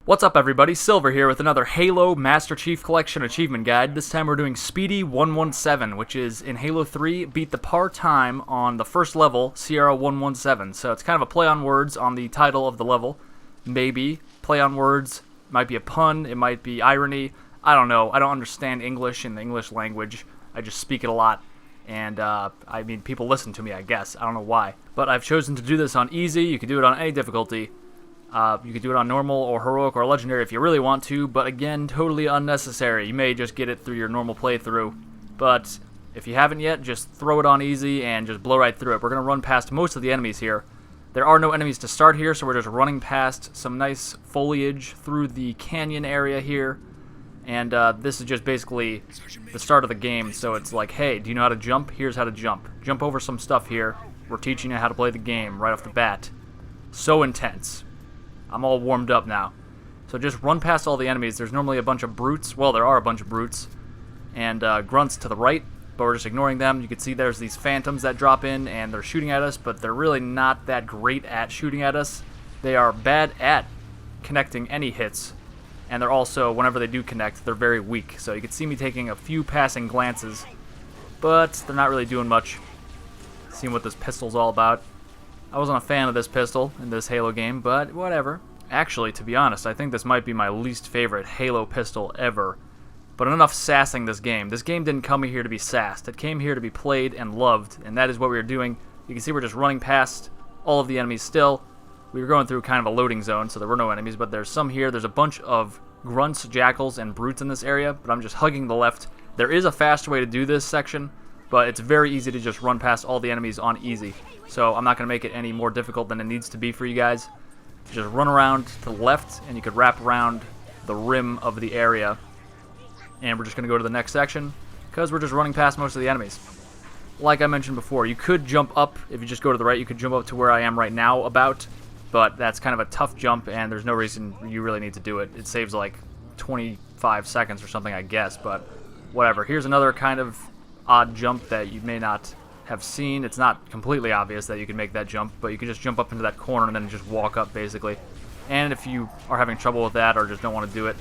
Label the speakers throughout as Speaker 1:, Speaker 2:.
Speaker 1: What's up everybody, Silver here with another Halo Master Chief Collection Achievement Guide. This time we're doing Speedy 117, which is in Halo 3, beat the par time on the first level, Sierra 117. So it's kind of a play on words on the title of the level. Maybe. Play on words. Might be a pun, it might be irony. I don't know. I don't understand English in the English language. I just speak it a lot. And, I mean, people listen to me, I guess. I don't know why. But I've chosen to do this on easy. You can do it on any difficulty. You could do it on normal or heroic or legendary if you really want to, but again, totally unnecessary. You may just get it through your normal playthrough, but if you haven't yet, just throw it on easy and just blow right through it. We're going to run past most of the enemies here. There are no enemies to start here, so we're just running past some nice foliage through the canyon area here, and this is just basically the start of the game, so it's like, hey, do you know how to jump? Here's how to jump. Jump over some stuff here. We're teaching you how to play the game right off the bat. So intense. I'm all warmed up now. So just run past all the enemies. There's normally a bunch of brutes. Well, there are a bunch of brutes. And grunts to the right, but we're just ignoring them. You can see there's these phantoms that drop in, and they're shooting at us, but they're really not that great at shooting at us. They are bad at connecting any hits. And they're also, whenever they do connect, they're very weak. So you can see me taking a few passing glances, but they're not really doing much. Seeing what this pistol's all about. I wasn't a fan of this pistol in this Halo game, but whatever. Actually, to be honest, I think this might be my least favorite Halo pistol ever. But enough sassing this game. This game didn't come here to be sassed. It came here to be played and loved, and that is what we were doing. You can see we're just running past all of the enemies still. We were going through kind of a loading zone, so there were no enemies, but there's some here. There's a bunch of grunts, jackals, and brutes in this area, but I'm just hugging the left. There is a fast way to do this section, but it's very easy to just run past all the enemies on easy. So I'm not going to make it any more difficult than it needs to be for you guys. Just run around to the left, and you could wrap around the rim of the area. And we're just going to go to the next section, because we're just running past most of the enemies. Like I mentioned before, you could jump up. If you just go to the right, you could jump up to where I am right now about. But that's kind of a tough jump, and there's no reason you really need to do it. It saves like 25 seconds or something, I guess, but whatever. Here's another kind of odd jump that you may not have seen. It's not completely obvious that you can make that jump, but you can just jump up into that corner and then just walk up basically. And if you are having trouble with that or just don't want to do it,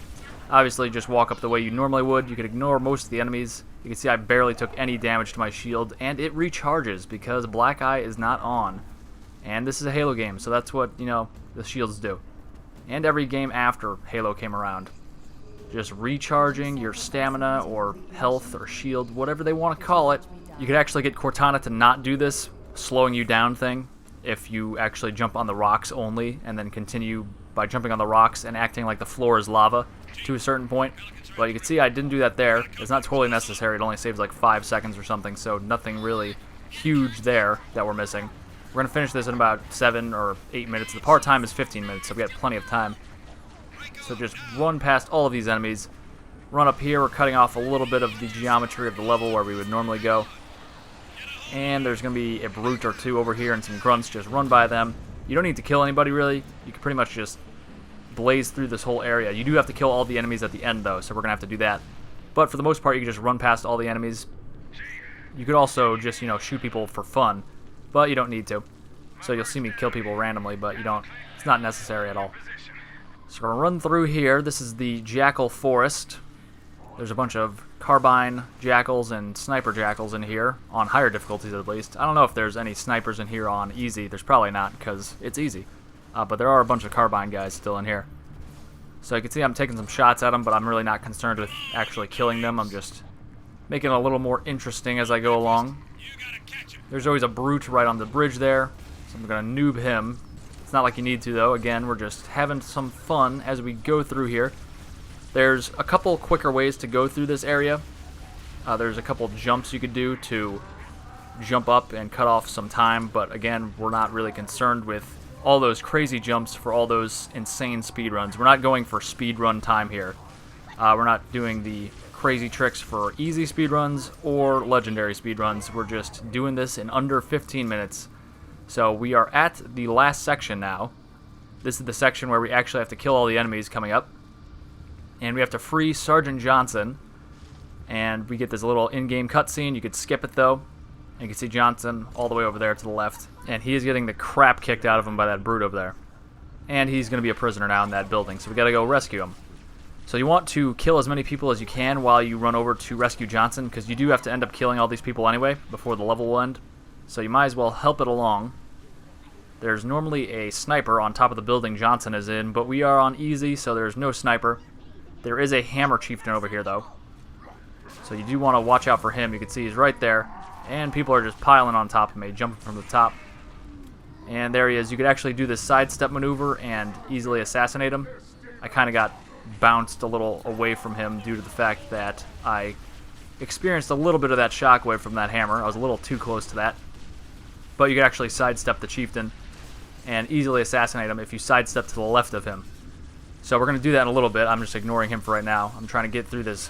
Speaker 1: obviously just walk up the way you normally would. You could ignore most of the enemies. You can see I barely took any damage to my shield, and it recharges because Black Eye is not on. And this is a Halo game, so that's what, you know, the shields do. And every game after Halo came around. Just recharging your stamina or health or shield, whatever they want to call it. You could actually get Cortana to not do this slowing you down thing if you actually jump on the rocks only and then continue by jumping on the rocks and acting like the floor is lava to a certain point. But you can see I didn't do that there. It's not totally necessary. It only saves like 5 seconds or something, so nothing really huge there that we're missing. We're going to finish this in about 7 or 8 minutes. The par time is 15 minutes, so we got plenty of time. So just run past all of these enemies. Run up here. We're cutting off a little bit of the geometry of the level where we would normally go. And there's going to be a brute or two over here and some grunts. Just run by them. You don't need to kill anybody, really. You can pretty much just blaze through this whole area. You do have to kill all the enemies at the end, though, so we're going to have to do that. But for the most part, you can just run past all the enemies. You could also just, you know, shoot people for fun, but you don't need to. So you'll see me kill people randomly, but you don't. It's not necessary at all. So we're going to run through here. This is the Jackal Forest. There's a bunch of carbine jackals and sniper jackals in here, on higher difficulties at least. I don't know if there's any snipers in here on easy. There's probably not, because it's easy. But there are a bunch of carbine guys still in here. So you can see I'm taking some shots at them, but I'm really not concerned with actually killing them. I'm just making it a little more interesting as I go along. There's always a brute right on the bridge there, so I'm going to noob him. It's not like you need to, though. Again, we're just having some fun as we go through here. There's a couple quicker ways to go through this area. There's a couple jumps you could do to jump up and cut off some time, but again, we're not really concerned with all those crazy jumps for all those insane speed runs. We're not going for speed run time here. We're not doing the crazy tricks for easy speed runs or legendary speed runs. We're just doing this in under 15 minutes. So we are at the last section now. This is the section where we actually have to kill all the enemies coming up. And we have to free Sergeant Johnson. And we get this little in-game cutscene. You could skip it, though. And you can see Johnson all the way over there to the left. And he is getting the crap kicked out of him by that brute over there. and he's going to be a prisoner now in that building, so we got to go rescue him. So you want to kill as many people as you can while you run over to rescue Johnson, because you do have to end up killing all these people anyway before the level will end. So you might as well help it along. There's normally a sniper on top of the building Johnson is in, but we are on easy, so there's no sniper. There is a hammer chieftain over here, though. So you do want to watch out for him. You can see he's right there, and people are just piling on top of me, jumping from the top. And there he is. You could actually do this sidestep maneuver and easily assassinate him. I kind of got bounced a little away from him due to the fact that I experienced a little bit of that shockwave from that hammer. I was a little too close to that. But you could actually sidestep the chieftain and easily assassinate him if you sidestep to the left of him. So we're going to do that in a little bit. I'm just ignoring him for right now. I'm trying to get through this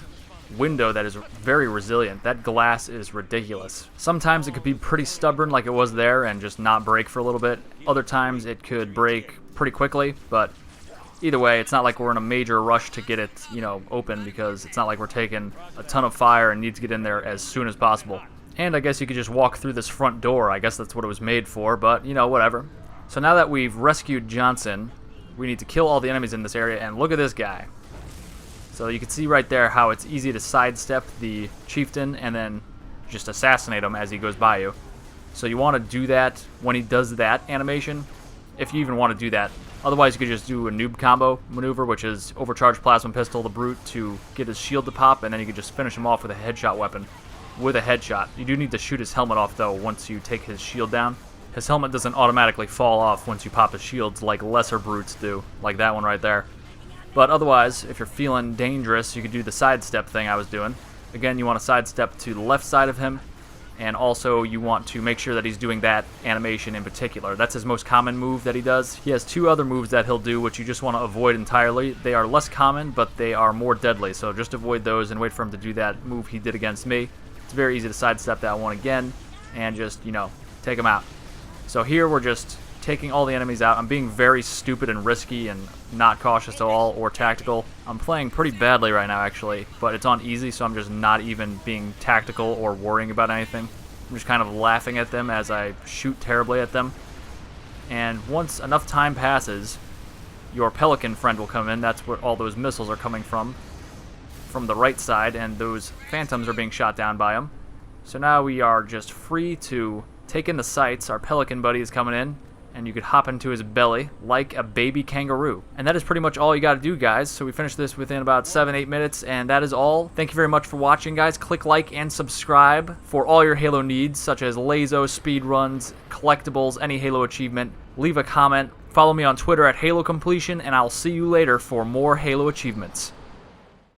Speaker 1: window that is very resilient. That glass is ridiculous. Sometimes it could be pretty stubborn like it was there and just not break for a little bit. Other times it could break pretty quickly, but either way, it's not like we're in a major rush to get it, open, because it's not like we're taking a ton of fire and need to get in there as soon as possible. And I guess you could just walk through this front door. I guess that's what it was made for, but, whatever. So now that we've rescued Johnson, we need to kill all the enemies in this area, and look at this guy. So you can see right there how it's easy to sidestep the chieftain and then just assassinate him as he goes by you. So you want to do that when he does that animation, if you even want to do that. Otherwise, you could just do a noob combo maneuver, which is overcharge plasma pistol the brute to get his shield to pop, and then you could just finish him off with a headshot weapon. With a headshot. You do need to shoot his helmet off, though, once you take his shield down. His helmet doesn't automatically fall off once you pop his shields like lesser brutes do, like that one right there. But otherwise, if you're feeling dangerous, you could do the sidestep thing I was doing. Again, you want to sidestep to the left side of him, and also you want to make sure that he's doing that animation in particular. That's his most common move that he does. He has two other moves that he'll do, which you just want to avoid entirely. They are less common, but they are more deadly, so just avoid those and wait for him to do that move he did against me. It's very easy to sidestep that one again, and just, take him out. So here we're just taking all the enemies out. I'm being very stupid and risky and not cautious at all or tactical. I'm playing pretty badly right now, actually, but it's on easy, so I'm just not even being tactical or worrying about anything. I'm just kind of laughing at them as I shoot terribly at them. And once enough time passes, your pelican friend will come in. That's where all those missiles are coming from the right side, and those phantoms are being shot down by him. So now we are just free to take in the sights. Our pelican buddy is coming in, and you could hop into his belly like a baby kangaroo. And that is pretty much all you got to do, guys. So we finished this within about 7-8 minutes, and that is all. Thank you very much for watching, guys. Click like and subscribe for all your Halo needs, such as Lazo, speed runs, collectibles, any Halo achievement. Leave a comment. Follow me on Twitter at HaloCompletion, and I'll see you later for more Halo achievements.